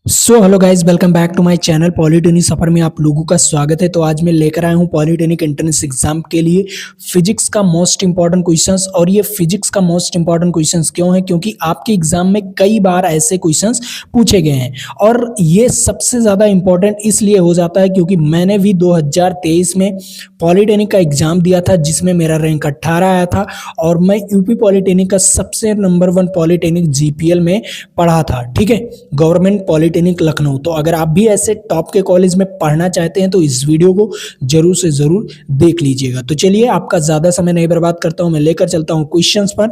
Hello guys, welcome back to my channel. Polytechnic सफर में आप लोगों का स्वागत है। तो आज मैं लेकर आया हूं पॉलिटेक्निक एंट्रेंस एग्जाम के लिए फिजिक्स का मोस्ट इंपॉर्टेंट क्वेश्चंस। और ये फिजिक्स का मोस्ट इंपॉर्टेंट क्वेश्चंस क्यों है? क्योंकि आपके एग्जाम में कई बार ऐसे क्वेश्चंस पूछे गए हैं। और ये सबसे ज़्यादा इंपॉर्टेंट इसलिए हो जाता है क्योंकि मैंने भी 2023 में पॉलिटेक्निक का एग्जाम दिया था, जिसमें मेरा रैंक 18 आया था। और मैं यूपी पॉलिटेक्निक का सबसे नंबर 1 पॉलिटेक्निक जीपीएल में पढ़ा था। ठीक है, गवर्नमेंट पॉलिटेक्निक लखनऊ। तो अगर आप भी ऐसे टॉप के कॉलेज में पढ़ना चाहते हैं तो इस वीडियो को जरूर से जरूर देख लीजिएगा। तो चलिए, आपका ज्यादा समय नहीं बर्बाद करता हूं, मैं लेकर चलता हूं क्वेश्चंस पर।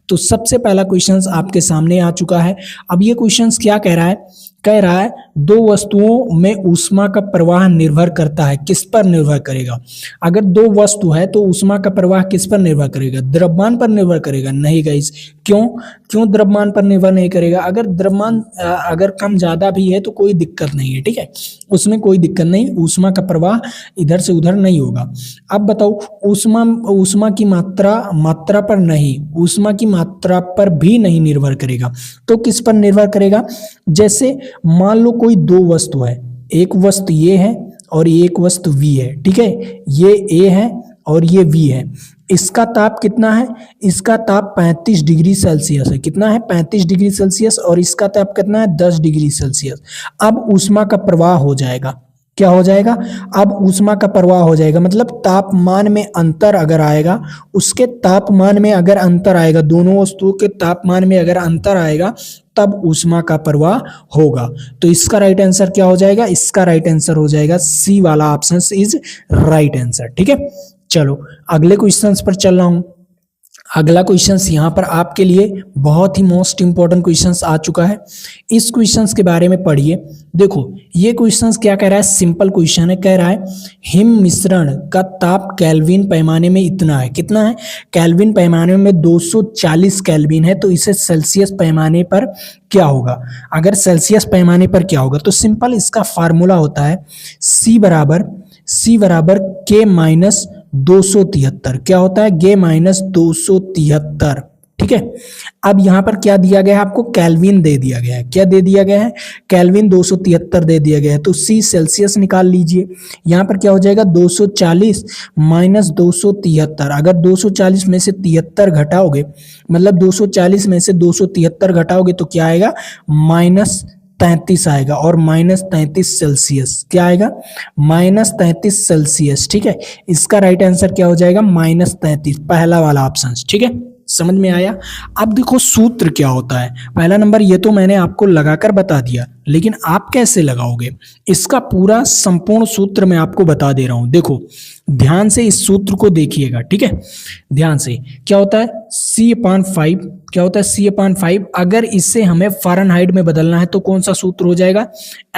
तो सबसे पहला क्वेश्चंस आपके सामने आ चुका है। अब ये क्वेश्चंस क्या कह रहा है? कह रहा है दो वस्तुओं में ऊष्मा का प्रवाह निर्भर करता है। किस पर निर्भर करेगा? अगर दो वस्तु है तो ऊष्मा का प्रवाह किस पर निर्भर करेगा? द्रव्यमान पर निर्भर करेगा? नहीं गाइस। क्यों क्यों द्रव्यमान पर निर्भर नहीं करेगा? अगर द्रव्यमान अगर कम ज्यादा भी है तो कोई दिक्कत नहीं है। ठीक है, उसमें कोई दिक्कत नहीं, ऊष्मा का प्रवाह इधर से उधर नहीं होगा। अब बताओ, ऊष्मा ऊष्मा की मात्रा पर नहीं, ऊष्मा की मात्रा पर भी नहीं निर्भर करेगा। तो किस पर निर्भर करेगा? जैसे मान लो कोई दो वस्तु है, एक वस्तु ये है और एक वस्तु V है। ठीक है, ये A है और ये V है। इसका ताप कितना है? इसका ताप 35 डिग्री सेल्सियस है। कितना है? 35 डिग्री सेल्सियस। और इसका ताप कितना है? 10 डिग्री सेल्सियस। अब ऊष्मा का प्रवाह हो जाएगा। क्या हो जाएगा? अब ऊष्मा का प्रवाह हो जाएगा, मतलब तापमान में अंतर अगर आएगा, उसके तापमान में अगर अंतर आएगा, दोनों वस्तुओं के तापमान में अगर अंतर आएगा तब ऊष्मा का प्रवाह होगा। तो इसका राइट आंसर क्या हो जाएगा? इसका राइट आंसर हो जाएगा सी वाला ऑप्शन इज राइट आंसर। ठीक है, चलो अगले क्वेश्चंस पर चल रहा हूं। अगला क्वेश्चंस यहाँ पर आपके लिए बहुत ही मोस्ट इंपॉर्टेंट क्वेश्चंस आ चुका है। इस क्वेश्चंस के बारे में पढ़िए। देखो ये क्वेश्चंस क्या कह रहा है? सिंपल क्वेश्चन है। कह रहा है हिम मिश्रण का ताप केल्विन पैमाने में इतना है। कितना है? केल्विन पैमाने में 240 केल्विन है। तो इसे सेल्सियस पैमाने पर क्या होगा? अगर सेल्सियस पैमाने पर क्या होगा? तो सिंपल इसका फार्मूला होता है C बराबर K माइनस 273। क्या होता है? K minus 273। ठीक है, अब यहां पर क्या दिया गया है आपको? केल्विन दे दिया गया है। क्या दे दिया गया है? केल्विन 273 दे दिया गया है। तो C सेल्सियस निकाल लीजिए। यहां पर क्या हो जाएगा? 240 माइनस 273। अगर 240 में से 73 घटाओगे, मतलब 240 में से 273 घटाओगे तो क्या आएगा? -33 आएगा। और -33 सेल्सियस। क्या आएगा? -33 सेल्सियस। ठीक है, इसका राइट आंसर क्या हो जाएगा? -33, पहला वाला ऑप्शन। ठीक है, समझ में आया? अब देखो सूत्र क्या होता है। पहला नंबर ये तो मैंने आपको लगाकर बता दिया, लेकिन आप कैसे लगाओगे इसका पूरा संपूर्ण सूत्र मैं आपको बता दे रहा हूं। देखो ध्यान से इस सूत्र को देखिएगा। ठीक है, ध्यान से। क्या होता है? C/5। क्या होता है? C/5। अगर इससे हमें फ़ारेनहाइट में बदलना है तो कौन सा सूत्र हो जाएगा?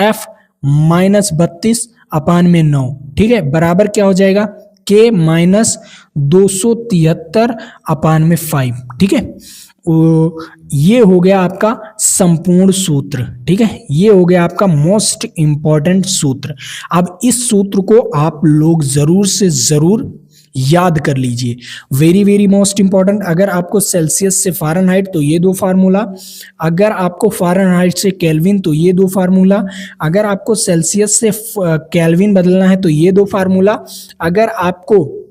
F-32/9। ठीक है, बराबर क्या हो जाएगा? K minus 273/5। ठीक है, ये हो गया आपका संपूर्ण सूत्र। ठीक है, ये हो गया आपका मोस्ट इंपॉर्टेंट सूत्र। अब इस सूत्र को आप लोग जरूर से जरूर याद कर लीजिए। Very very most important. अगर आपको सेल्सियस से फ़ारेनहाइट तो ये दो फार्मूला, अगर आपको फ़ारेनहाइट से केल्विन तो ये दो फार्मूला, अगर आपको सेल्सियस से केल्विन बदलना है तो ये दो फार्मूला, अगर आपको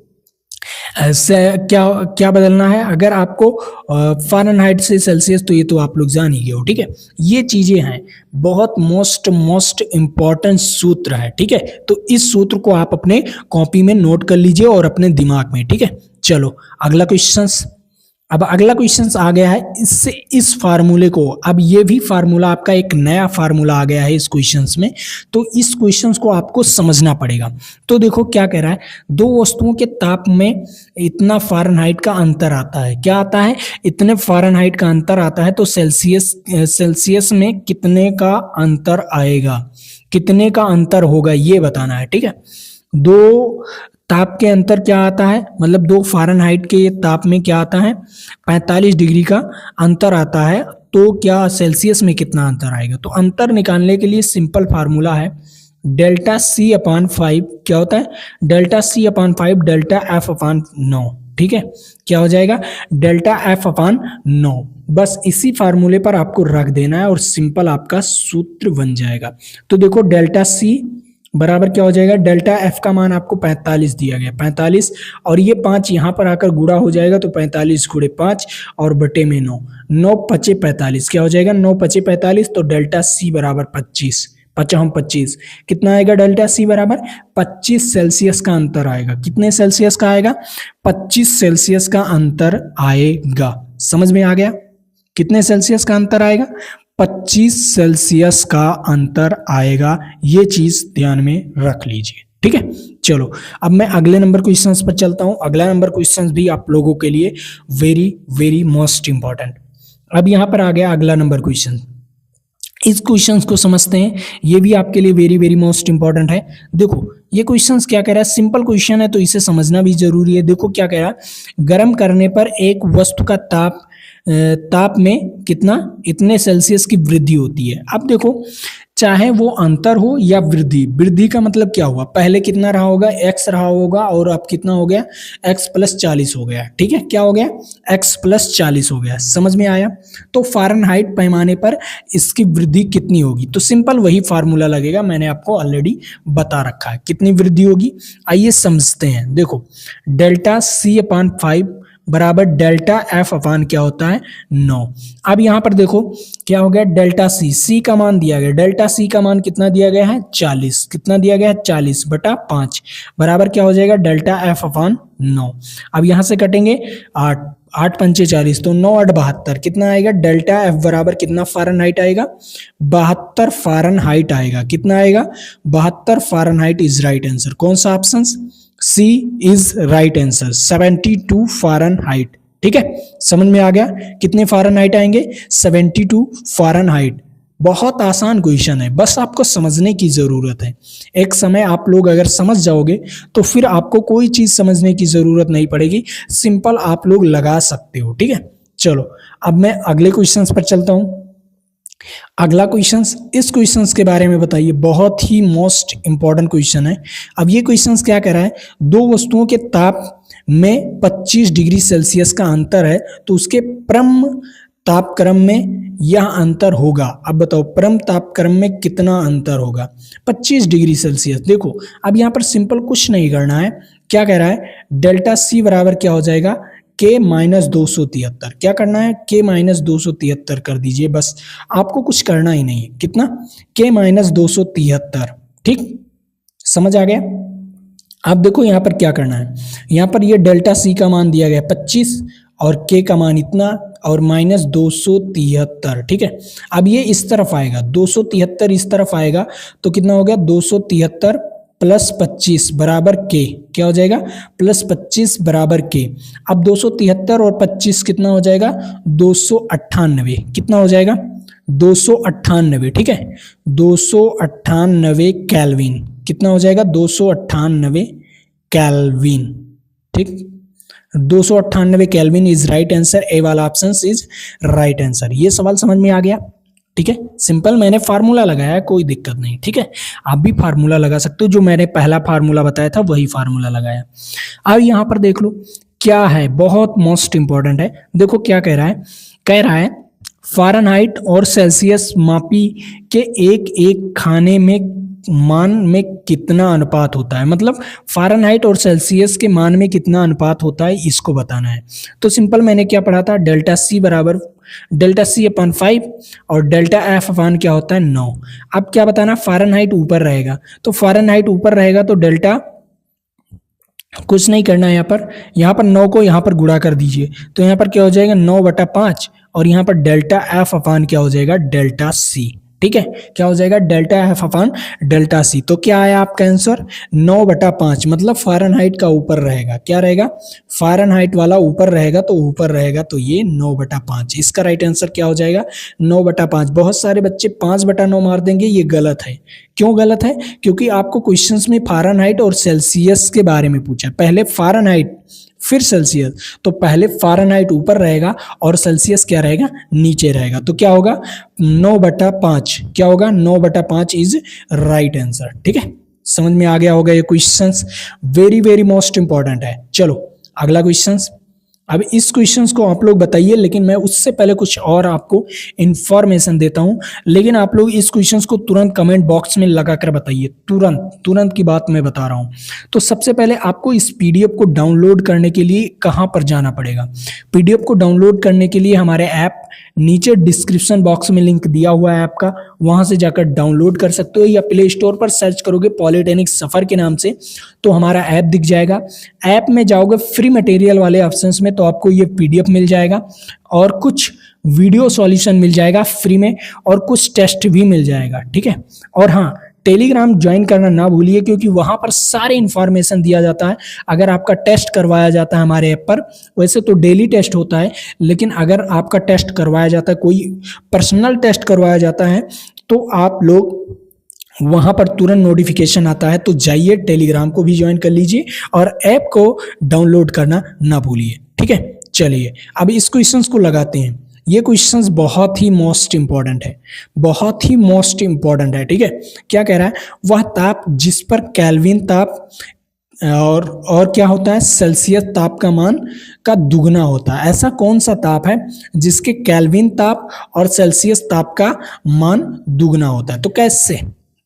क्या बदलना है, अगर आपको फ़ारेनहाइट से सेल्सियस तो ये तो आप लोग जान ही गए हो। ठीक है, ये चीज़ें हैं, बहुत मोस्ट इंपॉर्टेंट सूत्र है। ठीक है, तो इस सूत्र को आप अपने कॉपी में नोट कर लीजिए और अपने दिमाग में। ठीक है, चलो अगला क्वेश्चन। अब अगला क्वेश्चन आ गया है इससे इस फार्मूले को। अब ये भी फार्मूला आपका एक नया फार्मूला आ गया है इस क्वेश्चंस में, तो इस क्वेश्चंस को आपको समझना पड़ेगा। तो देखो क्या कह रहा है? दो वस्तुओं के ताप में इतना फ़ारेनहाइट का अंतर आता है। क्या आता है? इतने फ़ारेनहाइट का अंतर आता है। तो सेल्सियस में कितने का अंतर आएगा, कितने का अंतर होगा ये बताना है। ठीक है, दो ताप के अंतर क्या आता है, मतलब दो फ़ारेनहाइट के ताप में क्या आता है? 45 डिग्री का अंतर आता है। तो क्या सेल्सियस में कितना अंतर आएगा? तो अंतर निकालने के लिए सिंपल फार्मूला है ΔC/5। क्या होता है? ΔC/5 ΔF/9। ठीक है, क्या हो जाएगा? ΔF/9। बस इसी फार्मूले पर आपको रख देना है और सिंपल आपका सूत्र बन जाएगा। तो देखो डेल्टा सी बराबर क्या हो जाएगा, डेल्टा एफ का मान आपको 45 दिया गया, 45 और ये 5 यहाँ पर आकर गुणा हो जाएगा तो 45 गुणे 5 और बटे में 9, 9 पचे 45 क्या हो जाएगा, 9 पचे 45 तो डेल्टा सी बराबर 25, 25 कितना आएगा, डेल्टा सी बराबर 25 सेल्सियस का अंतर आएगा। कितने सेल्सियस का आएगा, 25 सेल्सियस का अंतर आएगा। समझ में आ गया, कितने सेल्सियस का अंतर आएगा, 25 सेल्सियस का अंतर आएगा। ये चीज ध्यान में रख लीजिए, ठीक है। चलो अब मैं अगले नंबर क्वेश्चंस पर चलता हूं। अगला नंबर क्वेश्चंस भी आप लोगों के लिए वेरी वेरी मोस्ट इंपॉर्टेंट। अब यहां पर आ गया अगला नंबर क्वेश्चन। इस क्वेश्चंस को समझते हैं, ये भी आपके लिए वेरी वेरी मोस्ट इंपॉर्टेंट है। देखो ये क्वेश्चंस क्या कह रहा है, सिंपल क्वेश्चन है तो इसे समझना भी जरूरी है। देखो क्या कह रहा है, गर्म करने पर एक वस्तु का ताप में कितना, इतने सेल्सियस की वृद्धि होती है। अब देखो चाहे वो अंतर हो या वृद्धि, वृद्धि का मतलब क्या हुआ, पहले कितना रहा होगा, x रहा होगा और अब कितना हो गया, x प्लस 40 हो गया, ठीक है। क्या हो गया, x प्लस 40 हो गया। समझ में आया। तो फ़ारेनहाइट पैमाने पर इसकी वृद्धि कितनी होगी, तो सिंपल वही फार्मूला लगेगा, मैंने आपको ऑलरेडी बता रखा है कितनी वृद्धि होगी। आइए समझते हैं। देखो डेल्टा सी अपान 5 बराबर डेल्टा एफ अपान क्या होता है, 9। अब यहां पर देखो क्या हो गया, डेल्टा सी का मान दिया गया, डेल्टा सी का मान कितना दिया गया है, 40, कितना दिया गया है, 40 बटा 5 बराबर क्या हो जाएगा, डेल्टा एफ अपान 9। अब यहां से कटेंगे 8, 8 पंचे 40 तो 9 8 72 कितना आएगा, डेल्टा एफ बराबर कितना फ़ारेनहाइट आएगा, 72 फ़ारेनहाइट आएगा। कितना आएगा, 72 फ़ारेनहाइट इज राइट आंसर। कौन सा option, C is right answer, 72 Fahrenheit. ठीक है, समझ में आ गया, कितने फ़ारेनहाइट आएंगे, 72 फ़ारेनहाइट। बहुत आसान क्वेश्चन है, बस आपको समझने की जरूरत है। एक समय आप लोग अगर समझ जाओगे तो फिर आपको कोई चीज समझने की जरूरत नहीं पड़ेगी, सिंपल आप लोग लगा सकते हो। ठीक है, चलो अब मैं अगले क्वेश्चंस पर चलता हूं। अगला क्वेश्चंस, इस क्वेश्चंस के बारे में बताइए, बहुत ही मोस्ट इंपॉर्टेंट क्वेश्चन है। अब ये क्वेश्चंस क्या कह रहा है, दो वस्तुओं के ताप में 25 डिग्री सेल्सियस का अंतर है तो उसके परम तापक्रम में यह अंतर होगा। अब बताओ परम तापक्रम में कितना अंतर होगा, 25 डिग्री सेल्सियस। देखो अब यहाँ पर सिंपल कुछ नहीं करना है, क्या कह रहा है, डेल्टा सी बराबर क्या हो जाएगा, K माइनस 273। क्या करना है, K माइनस 273 कर दीजिए, बस आपको कुछ करना ही नहीं है। कितना, K माइनस 273। ठीक, समझ आ गया। अब देखो यहाँ पर क्या करना है, यहाँ पर ये डेल्टा सी का मान दिया गया 25 और K का मान इतना और माइनस 273। ठीक है, अब ये इस तरफ आएगा, 273 इस तरफ आएगा तो कितना हो गया, 273 प्लस 25 बराबर K। क्या हो जाएगा, प्लस 25 बराबर K। अब 273 और 25 कितना हो जाएगा, 298। कितना हो जाएगा, 298। ठीक है, 298 केल्विन। कितना हो जाएगा, 298 केल्विन। ठीक, 298 केल्विन इज राइट आंसर, ए वाला ऑप्शन इज राइट आंसर। ये सवाल समझ में आ गया। ठीक है, सिंपल मैंने फार्मूला लगाया, कोई दिक्कत नहीं। ठीक है, आप भी फार्मूला लगा सकते हो, जो मैंने पहला फार्मूला बताया था वही फार्मूला लगाया। अब यहाँ पर देख लो क्या है, बहुत मोस्ट इंपॉर्टेंट है। देखो क्या कह रहा है फ़ारेनहाइट और सेल्सियस मापी के एक एक खाने में मान में कितना अनुपात होता है, मतलब फ़ारेनहाइट और सेल्सियस के मान में कितना अनुपात होता है, इसको बताना है। तो सिंपल मैंने क्या पढ़ा था, डेल्टा सी बराबर डेल्टा सी अपान 5 और डेल्टा एफ अपान क्या होता है, 9। अब क्या बताना, फ़ारेनहाइट ऊपर रहेगा, तो फ़ारेनहाइट ऊपर रहेगा तो डेल्टा, कुछ नहीं करना है, यहाँ पर 9 को यहाँ पर गुणा कर दीजिए तो यहाँ पर क्या हो जाएगा, 9/5 और यहाँ पर डेल्टा एफ अपान क्या हो जाएगा, डेल्टा सी। ठीक है, क्या हो जाएगा, delta F upon delta C. तो क्या आया आपका आंसर, 9/5, मतलब फ़ारेनहाइट का ऊपर रहेगा। क्या रहेगा, फ़ारेनहाइट वाला ऊपर रहेगा, तो ऊपर रहेगा तो ये 9/5। इसका राइट आंसर क्या हो जाएगा, 9/5। बहुत सारे बच्चे 5/9 मार देंगे, ये गलत है। क्यों गलत है, क्योंकि आपको क्वेश्चंस में फ़ारेनहाइट और सेल्सियस के बारे में पूछा, पहले फ़ारेनहाइट फिर सेल्सियस, तो पहले फ़ारेनहाइट ऊपर रहेगा और सेल्सियस क्या रहेगा, नीचे रहेगा। तो क्या होगा, 9/5। क्या होगा, 9/5 इज राइट आंसर। ठीक है, समझ में आ गया होगा। ये questions very very most important है। चलो अगला क्वेश्चंस, अब इस क्वेश्चंस को आप लोग बताइए, लेकिन मैं उससे पहले कुछ और आपको इंफॉर्मेशन देता हूं। लेकिन आप लोग इस क्वेश्चंस को तुरंत कमेंट बॉक्स में लगा कर बताइए, तुरंत तुरंत की बात मैं बता रहा हूं। तो सबसे पहले आपको इस पीडीएफ को डाउनलोड करने के लिए कहां पर जाना पड़ेगा? पीडीएफ को डाउनलोड करने के लिए हमारे ऐप, नीचे डिस्क्रिप्शन बॉक्स में लिंक दिया हुआ है ऐप का, वहां से जाकर डाउनलोड कर सकते हो, या प्ले स्टोर पर सर्च करोगे पॉलिटेक्निक सफर के नाम से तो हमारा ऐप दिख जाएगा। ऐप में जाओगे फ्री मटेरियल वाले ऑप्शंस में, तो आपको ये पीडीएफ मिल जाएगा और कुछ वीडियो सॉल्यूशन मिल जाएगा फ्री में, और कुछ टेस्ट भी मिल जाएगा, ठीक है। और हाँ, टेलीग्राम ज्वाइन करना ना भूलिए, क्योंकि वहां पर सारे इंफॉर्मेशन दिया जाता है। अगर आपका टेस्ट करवाया जाता है हमारे ऐप पर, वैसे तो डेली टेस्ट होता है, लेकिन अगर आपका टेस्ट करवाया जाता है, कोई पर्सनल टेस्ट करवाया जाता है, तो आप लोग वहां पर तुरंत नोटिफिकेशन आता है। तो जाइए, टेलीग्राम को भी ज्वाइन कर लीजिए और ऐप को डाउनलोड करना ना भूलिए, ठीक है। चलिए अब इस क्वेश्चंस को लगाते हैं। ये क्वेश्चंस बहुत ही मोस्ट इंपॉर्टेंट है, बहुत ही मोस्ट इंपॉर्टेंट है, ठीक है। क्या कह रहा है? वह ताप जिस पर केल्विन ताप और क्या होता है, सेल्सियस ताप का मान का दुगना होता है। ऐसा कौन सा ताप है जिसके केल्विन ताप और सेल्सियस ताप का मान दुगना होता है? तो कैसे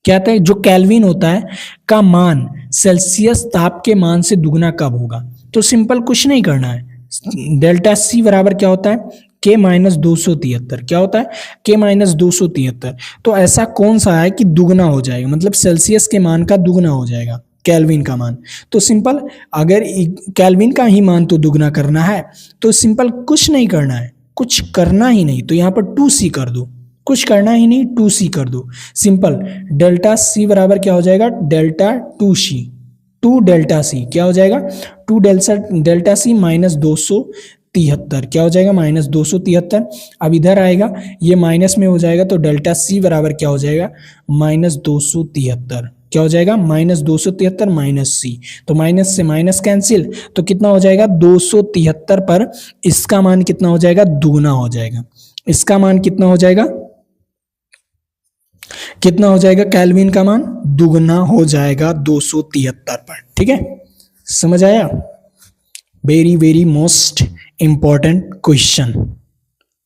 क्या कहते हैं, जो केल्विन होता है का मान सेल्सियस ताप के मान से दुगना कब होगा? तो सिंपल, कुछ नहीं करना है। डेल्टा सी बराबर क्या होता है? के माइनस 273। क्या होता है? के माइनस 273। तो ऐसा कौन सा है कि दुगना हो जाएगा, मतलब सेल्सियस के मान का दुगना हो जाएगा केल्विन का मान? तो सिंपल, अगर केल्विन का ही मान तो दुगना करना है, तो सिंपल कुछ नहीं करना है, कुछ करना ही नहीं, तो यहाँ पर 2c कर दो, कुछ करना ही नहीं, 2c कर दो। सिंपल, डेल्टा सी बराबर क्या हो जाएगा? डेल्टा 2c, 2 डेल्टा सी क्या हो जाएगा? 2 डेल्टा सी माइनस 273। क्या हो जाएगा? माइनस 273। अब इधर आएगा, ये माइनस में हो जाएगा, तो डेल्टा सी बराबर क्या हो जाएगा? माइनस 273। क्या हो जाएगा? माइनस 273 माइनस सी, तो माइनस से माइनस कैंसिल, तो कितना हो जाएगा? 273 पर इसका मान कितना हो जाएगा? दुगना हो जाएगा। इसका मान कितना हो जाएगा? कितना हो जाएगा? केल्विन का मान दुगना हो जाएगा 273 पर, ठीक है। समझ आया? Very very most important question.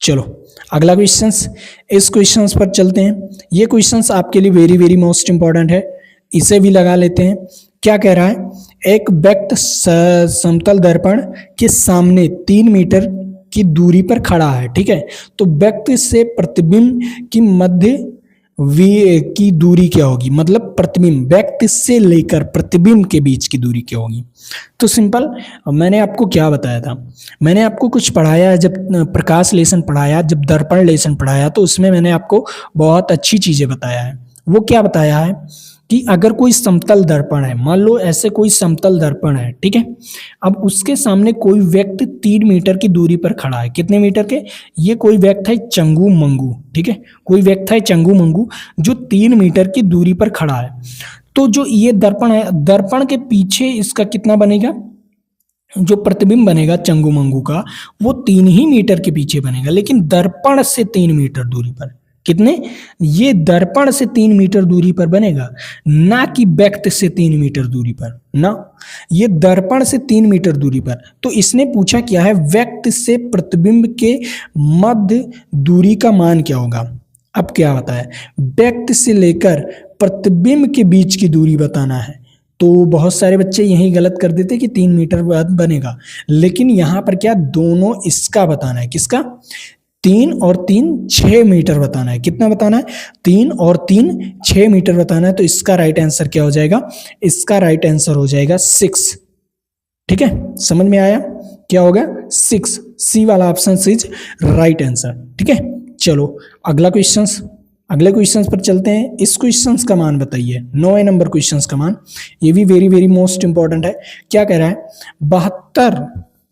चलो अगला क्वेश्चंस, इस क्वेश्चंस पर चलते हैं। ये क्वेश्चंस आपके लिए वेरी वेरी मोस्ट इंपॉर्टेंट है, इसे भी लगा लेते हैं। क्या कह रहा है? एक व्यक्ति समतल दर्पण के सामने 3 मीटर की दूरी पर खड़ा है, ठीक है। तो व्यक्ति से प्रतिबिंब की मध्य की दूरी क्या होगी? मतलब प्रतिबिंब, व्यक्ति से लेकर प्रतिबिंब के बीच की दूरी क्या होगी? तो सिंपल, मैंने आपको क्या बताया था? मैंने आपको कुछ पढ़ाया है, जब प्रकाश लेसन पढ़ाया, जब दर्पण लेसन पढ़ाया, तो उसमें मैंने आपको बहुत अच्छी चीजें बताया है। वो क्या बताया है कि अगर कोई समतल दर्पण है, मान लो ऐसे कोई समतल दर्पण है, ठीक है। अब उसके सामने कोई व्यक्ति 3 मीटर की दूरी पर खड़ा है। कितने मीटर के? ये कोई व्यक्ति है चंगू मंगू, ठीक है। कोई व्यक्ति है चंगू मंगू जो 3 मीटर की दूरी पर खड़ा है। तो जो ये दर्पण है, दर्पण के पीछे इसका कितना बनेगा? जो प्रतिबिंब बनेगा चंगू मंगू का, वो 3 ही मीटर के पीछे बनेगा, लेकिन दर्पण से 3 मीटर दूरी पर। कितने? ये दर्पण से 3 मीटर दूरी पर बनेगा, ना कि व्यक्ति से 3 मीटर दूरी पर, ना, ये दर्पण से 3 मीटर दूरी पर। तो इसने पूछा क्या है? व्यक्ति से प्रतिबिंब के मध्य दूरी का मान क्या होगा? अब क्या बताया? व्यक्ति से लेकर प्रतिबिंब के बीच की दूरी बताना है। तो बहुत सारे बच्चे यही गलत कर देते कि 3 मीटर बनेगा, लेकिन यहाँ पर क्या, दोनों इसका बताना है। किसका? 3 और 3 6 मीटर बताना है। कितना बताना है? 3 और 3 6 मीटर बताना है। तो इसका राइट आंसर क्या हो जाएगा? इसका राइट आंसर हो जाएगा 6, ठीक है। समझ में आया? क्या होगा? 6, सी वाला ऑप्शन इज राइट आंसर, ठीक है। चलो अगला क्वेश्चंस, अगले क्वेश्चंस पर चलते हैं। इस क्वेश्चंस का मान बताइए, 9 नंबर क्वेश्चंस का मान, ये भी वेरी वेरी मोस्ट इंपॉर्टेंट है। क्या कह रहा है?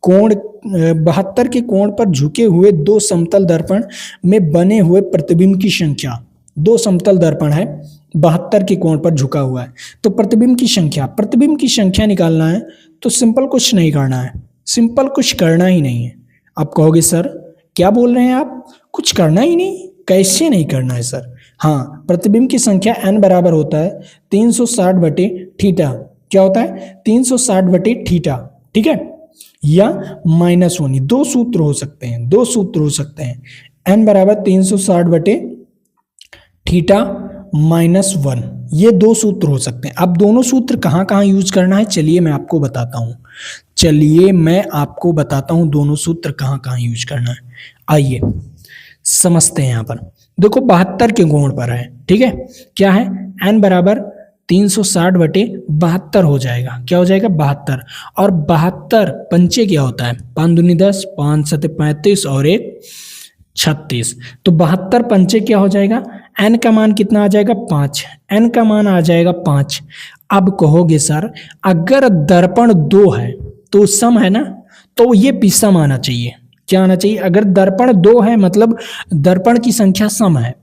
72 के कोण पर झुके हुए 2 समतल दर्पण में बने हुए प्रतिबिंब की संख्या। 2 समतल दर्पण है, 72 के कोण पर झुका हुआ है, तो प्रतिबिंब की संख्या निकालना है। तो सिंपल कुछ नहीं करना है, सिंपल कुछ करना ही नहीं है। आप कहोगे सर क्या बोल रहे हैं आप, कुछ करना ही नहीं? कैसे नहीं करना है सर? हाँ, प्रतिबिंब की संख्या n बराबर होता है 360 बटे थीटा। क्या होता है? 360 बटे थीटा, ठीक है। या -1। दो सूत्र हो सकते हैं, दो सूत्र हो सकते हैं। n बराबर 360 बटे थीटा -1, ये दो सूत्र हो सकते हैं। अब दोनों सूत्र कहाँ कहाँ यूज करना है, चलिए मैं आपको बताता हूँ। दोनों सूत्र कहाँ कहाँ यूज करना है, आइए समझते हैं। यहाँ पर देखो 72 के गुण पर है, ठीक है। क्या है, n बराबर 360 बटे 72 हो जाएगा। क्या हो जाएगा, 72। और 72 पंचे क्या होता है, 5 दूनी 10, 5 सते 35 और 1 36। तो 72 पंचे क्या हो जाएगा, n का मान कितना आ जाएगा, 5। n का मान आ जाएगा 5। अब कहोगे सर अगर दर्पण 2 है तो सम है ना, तो ये विषम आना चाहिए। क्या आना चाहिए, अगर दर्पण 2 है मतलब दर्पण की संख्या सम है,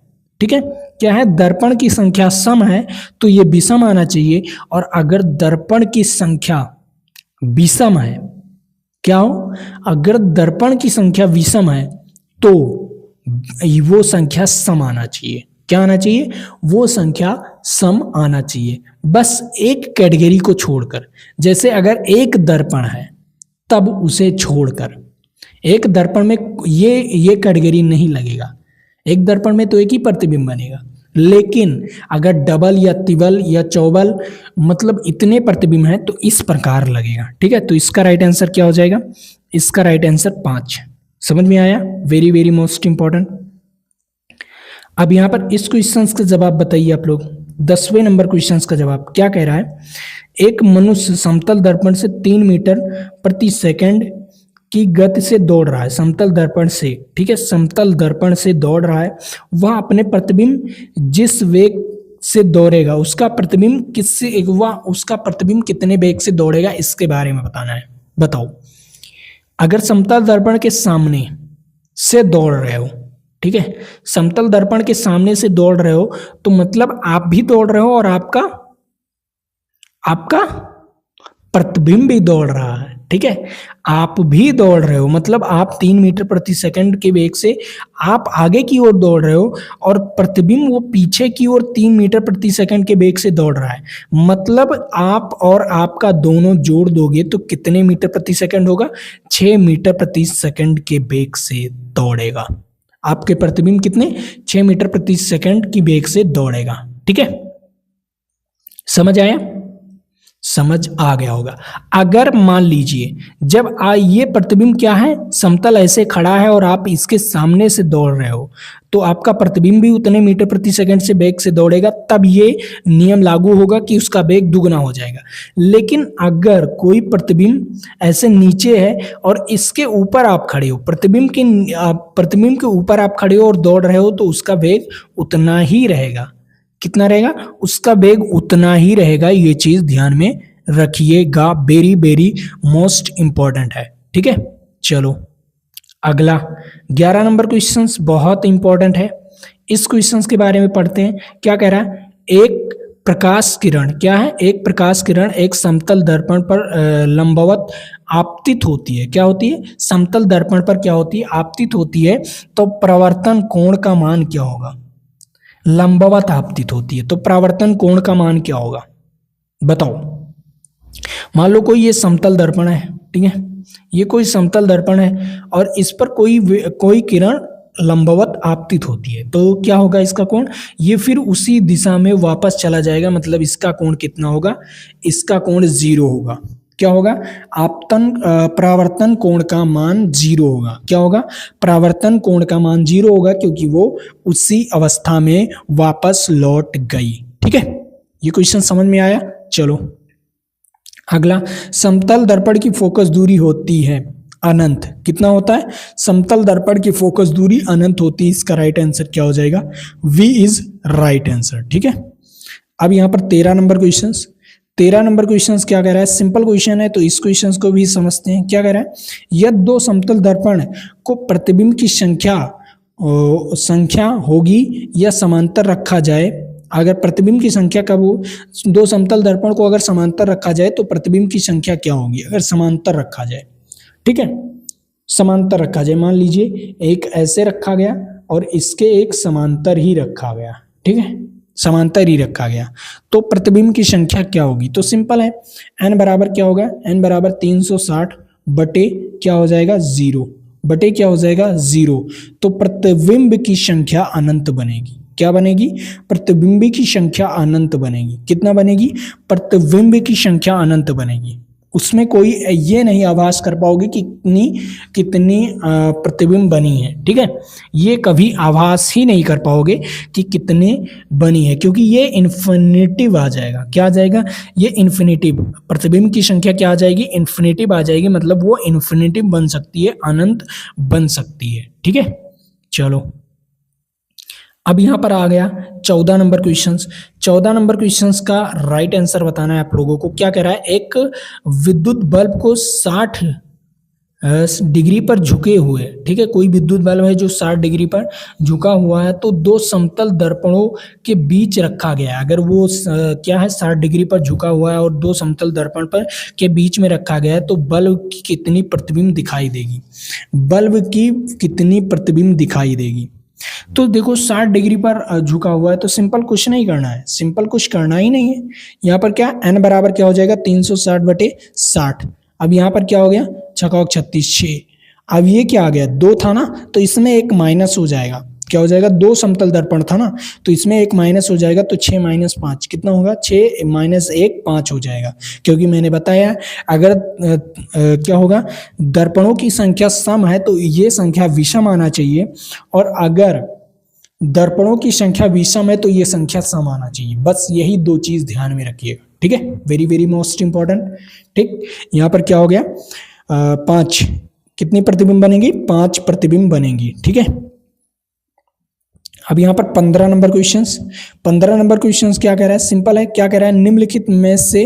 ठीक है। क्या है, दर्पण की संख्या सम है तो ये विषम आना चाहिए। और अगर दर्पण की संख्या विषम है, क्या हो, अगर दर्पण की संख्या विषम है तो वो संख्या सम आना चाहिए। क्या आना चाहिए, वो संख्या सम आना चाहिए। बस एक कैटेगरी को छोड़कर, जैसे अगर एक दर्पण है तब उसे छोड़कर, एक दर्पण में ये कैटेगरी नहीं लगेगा। एक दर्पण में तो एक ही प्रतिबिंब बनेगा, लेकिन अगर डबल या तिबल या चौबल मतलब इतने प्रतिबिंब हैं तो इस प्रकार लगेगा, ठीक है। तो इसका राइट आंसर क्या हो जाएगा, इसका राइट आंसर 5। समझ में आया, वेरी वेरी मोस्ट इंपॉर्टेंट। अब यहाँ पर इस क्वेश्चन का जवाब बताइए आप लोग। 10वें नंबर क्वेश्चन का जवाब क्या कह रहा है, एक मनुष्य समतल दर्पण से 3 मीटर प्रति सेकंड की गति से दौड़ रहा है। समतल दर्पण से, ठीक है, समतल दर्पण से दौड़ रहा है। वह अपने प्रतिबिंब जिस वेग से दौड़ेगा उसका प्रतिबिंब उसका प्रतिबिंब कितने वेग से दौड़ेगा, इसके बारे में बताना है। बताओ, अगर समतल दर्पण के सामने से दौड़ रहे हो, ठीक है, समतल दर्पण के सामने से दौड़ रहे हो तो मतलब आप भी दौड़ रहे हो और आपका प्रतिबिंब भी दौड़ रहा है, ठीक है। आप भी दौड़ रहे हो मतलब आप 3 मीटर प्रति सेकंड के वेग से आप आगे की ओर दौड़ रहे हो और प्रतिबिंब वो पीछे की ओर 3 मीटर प्रति सेकंड के वेग से दौड़ रहा है। मतलब आप और आपका दोनों जोड़ दोगे तो कितने मीटर प्रति सेकंड होगा, 6 मीटर प्रति सेकंड के वेग से दौड़ेगा। आपके प्रतिबिंब कितने, 6 मीटर प्रति सेकंड की वेग से दौड़ेगा, ठीक है। समझ आया, समझ आ गया होगा। अगर मान लीजिए जब ये प्रतिबिंब क्या है, समतल ऐसे खड़ा है और आप इसके सामने से दौड़ रहे हो तो आपका प्रतिबिंब भी उतने मीटर प्रति सेकंड से वेग से दौड़ेगा, तब ये नियम लागू होगा कि उसका वेग दुगना हो जाएगा। लेकिन अगर कोई प्रतिबिंब ऐसे नीचे है और इसके ऊपर आप खड़े हो, प्रतिबिंब के ऊपर आप खड़े हो और दौड़ रहे हो, तो उसका वेग उतना ही रहेगा। कितना रहेगा, उसका वेग उतना ही रहेगा। ये चीज ध्यान में रखिएगा, वेरी वेरी मोस्ट इंपॉर्टेंट है, ठीक है। चलो अगला 11 नंबर क्वेश्चन बहुत इंपॉर्टेंट है। इस क्वेश्चन के बारे में पढ़ते हैं। क्या कह रहा है, एक प्रकाश किरण, क्या है, एक प्रकाश किरण एक समतल दर्पण पर लंबवत आपतित होती है। क्या होती है, समतल दर्पण पर क्या होती है, आपतित होती है। तो प्रवर्तन कोण का मान क्या होगा, लंबवत आपतित होती है तो परावर्तन कोण का मान क्या होगा, बताओ। मान लो कोई ये समतल दर्पण है, ठीक है, ये कोई समतल दर्पण है और इस पर कोई किरण लंबवत आपतित होती है, तो क्या होगा इसका कोण, ये फिर उसी दिशा में वापस चला जाएगा। मतलब इसका कोण कितना होगा, इसका कोण 0 होगा। क्या होगा, परावर्तन कोण का मान 0 होगा। क्या होगा, परावर्तन कोण का मान 0 होगा क्योंकि वो उसी अवस्था में वापस लौट गई, ठीक है। ये क्वेश्चन समझ में आया। चलो अगला, समतल दर्पण की फोकस दूरी होती है अनंत। कितना होता है, समतल दर्पण की फोकस दूरी अनंत होती है। इसका राइट आंसर क्या हो जाएगा, V इज राइट आंसर, ठीक है। अब यहाँ पर 13 नंबर क्वेश्चन, 13 नंबर क्वेश्चन क्या कह रहा है, सिंपल क्वेश्चन है तो इस क्वेश्चन को भी समझते हैं। क्या कह रहा है, यदि दो समतल दर्पण को प्रतिबिंब की संख्या होगी या समांतर रखा जाए, अगर प्रतिबिंब की संख्या कब हो, दो समतल दर्पण को अगर समांतर रखा जाए तो प्रतिबिंब की संख्या क्या होगी, अगर समांतर रखा जाए, ठीक है, समांतर रखा जाए। मान लीजिए एक ऐसे रखा गया और इसके एक समांतर ही रखा गया, ठीक है, समांतर ही रखा गया, तो प्रतिबिंब की संख्या क्या होगी। तो सिंपल है, n बराबर क्या होगा, n बराबर 360 बटे क्या हो जाएगा 0, बटे क्या हो जाएगा 0। तो प्रतिबिंब की संख्या अनंत बनेगी। क्या बनेगी? प्रतिबिंब की संख्या अनंत बनेगी। कितना बनेगी? प्रतिबिंब की संख्या अनंत बनेगी। उसमें कोई ये नहीं आभास कर पाओगे कि कितनी कितनी प्रतिबिंब बनी है। ठीक है, ये कभी आभास ही नहीं कर पाओगे कि कितनी बनी है, क्योंकि ये इन्फिनिटिव आ जाएगा। क्या आ जाएगा? ये इन्फिनिटिव। प्रतिबिंब की संख्या क्या आ जाएगी? इन्फिनिटिव आ जाएगी, मतलब वो इन्फिनिटिव बन सकती है, अनंत बन सकती है। ठीक है, चलो अब यहां पर आ गया 14 नंबर क्वेश्चंस। 14 नंबर क्वेश्चंस का राइट आंसर बताना है आप लोगों को। क्या कह रहा है? एक विद्युत बल्ब को 60 डिग्री पर झुके हुए, ठीक है, कोई विद्युत बल्ब है जो 60 डिग्री पर झुका हुआ है, तो दो समतल दर्पणों के बीच रखा गया है। अगर वो क्या है 60 डिग्री पर झुका हुआ है और दो समतल दर्पण पर के बीच में रखा गया है, तो बल्ब की कितनी प्रतिबिंब दिखाई देगी? बल्ब की कितनी प्रतिबिंब दिखाई देगी? तो देखो 60 डिग्री पर झुका हुआ है, तो सिंपल कुछ नहीं करना है, सिंपल कुछ करना ही नहीं है। यहाँ पर क्या n बराबर क्या हो जाएगा? 360 बटे 60। अब यहाँ पर क्या हो गया? छक्का 36 6। अब ये क्या आ गया? 2 था ना, तो इसमें एक माइनस हो जाएगा। क्या हो जाएगा? 2 समतल दर्पण था ना, तो इसमें एक माइनस हो जाएगा, तो 6 माइनस 5 कितना होगा? 6 माइनस 1 5 हो जाएगा। क्योंकि मैंने बताया अगर क्या होगा, दर्पणों की संख्या सम है तो ये संख्या विषम आना चाहिए, और अगर दर्पणों की संख्या विषम है तो ये संख्या सम आना चाहिए। बस यही 2 चीज ध्यान में रखिएगा। ठीक है, वेरी वेरी मोस्ट इंपॉर्टेंट। ठीक, यहाँ पर क्या हो गया? 5 कितनी प्रतिबिंब बनेगी? 5 प्रतिबिंब बनेंगी। ठीक है, अब यहाँ पर 15 नंबर क्वेश्चंस। 15 नंबर क्वेश्चंस क्या कह रहा है? सिंपल है। क्या कह रहा है? निम्नलिखित में से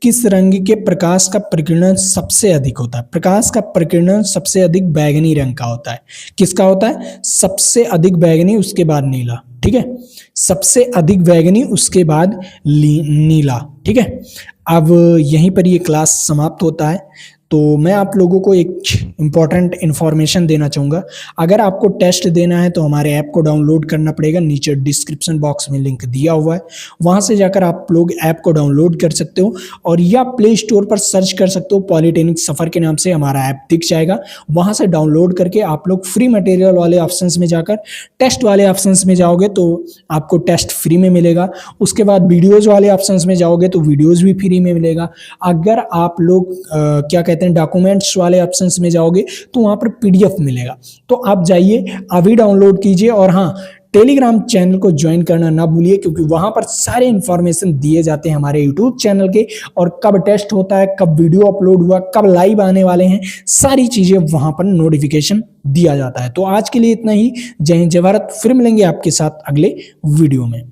किस रंग के प्रकाश का प्रकीर्णन सबसे अधिक होता है? प्रकाश का प्रकीर्णन सबसे अधिक बैगनी रंग का होता है। किसका होता है? सबसे अधिक बैगनी, उसके बाद नीला। ठीक है, सबसे अधिक बैगनी, उसके बाद नीला। ठीक है, अब यहीं पर ये क्लास समाप्त होता है। तो मैं आप लोगों को एक इम्पॉर्टेंट इन्फॉर्मेशन देना चाहूँगा। अगर आपको टेस्ट देना है तो हमारे ऐप को डाउनलोड करना पड़ेगा। नीचे डिस्क्रिप्शन बॉक्स में लिंक दिया हुआ है, वहाँ से जाकर आप लोग ऐप को डाउनलोड कर सकते हो, और या प्ले स्टोर पर सर्च कर सकते हो, पॉलिटेक्निक सफ़र के नाम से हमारा ऐप दिख जाएगा। वहाँ से डाउनलोड करके आप लोग फ्री मटेरियल वाले ऑप्शंस में जाकर टेस्ट वाले ऑप्शंस में जाओगे तो आपको टेस्ट फ्री में मिलेगा। उसके बाद वीडियोज़ वाले ऑप्शंस में जाओगे तो वीडियोज़ भी फ्री में मिलेगा। अगर आप लोग क्या कहते हैं डॉक्यूमेंट्स वाले ऑप्शंस में जाओगे तो वहां पर पीडीएफ मिलेगा। तो आप जाइए अभी डाउनलोड कीजिए, और हाँ, टेलीग्राम चैनल को ज्वाइन करना ना भूलिए, क्योंकि वहां पर सारे इंफॉर्मेशन दिए जाते हैं हमारे यूट्यूब चैनल के, और कब टेस्ट होता है, कब वीडियो अपलोड हुआ, कब लाइव आने वाले हैं, सारी चीजें वहां पर नोटिफिकेशन दिया जाता है। तो आज के लिए इतना ही। जय हिंद जय भारत। फिर मिलेंगे आपके साथ अगले वीडियो में।